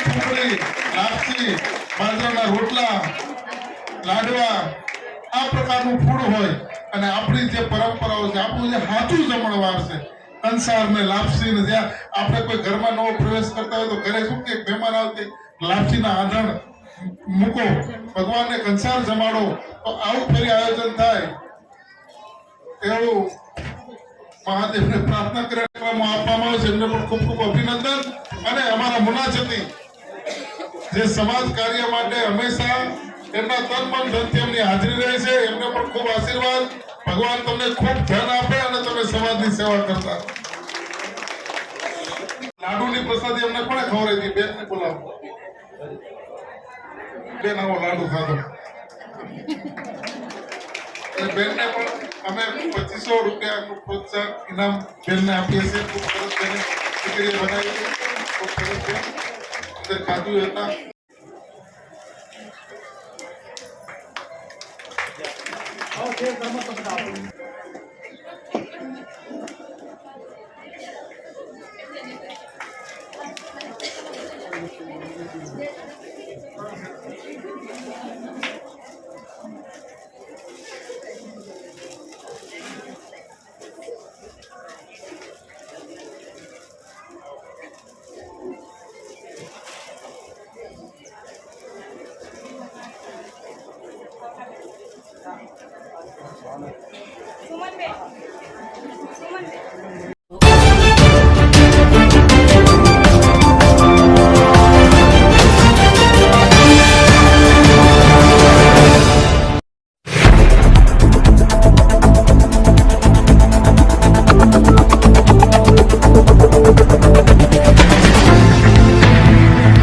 ખીચડી, લાપસી, બાજરાના રોટલા, લાડવા, આ પ્રકારનું ફૂડ હોય. અને આપણી જે પરંપરાઓ છે, આપણું જે સાચું જમણવાર છે, કંસાર ને લાપસી ને, જ્યાં આપણે કોઈ ઘરમાં નવો પ્રવેશ કરતા હોય તો ઘરે શું કે મહેમાન આવતી લાપસીના આંધણ મૂકો, ભગવાનને કંસાર જમાડો. તો આવું ફરી આયોજન થાય એવું મહાદેવને પ્રાર્થના કરવામાં આપવામાં આવે છે. એમને પણ ખૂબ ખૂબ અભિનંદન. અને અમારા મુનાચતી જે સમાજ કાર્ય માટે હંમેશા એમના તન મન ધનથી એમની હાજરી રહે છે, એમને પણ ખૂબ આશીર્વાદ. ભગવાન તમને ખૂબ ધન આપે અને તમે સમાજની સેવા કરતા. લાડુની પ્રસાદી અમને કોને ખવડાવી હતી? બેનને બોલાવો. બેન આવો, લાડુ ખાધો. બેનને પણ અમે 2500 રૂપિયાનું પ્રોત્સાહન ઇનામ બેનને આપીએ છીએ. ખૂબ સરસ બેને ખીચડી બનાવી છે, ખૂબ સરસ છે. અંદર ખાધું હતા. સુમનબેન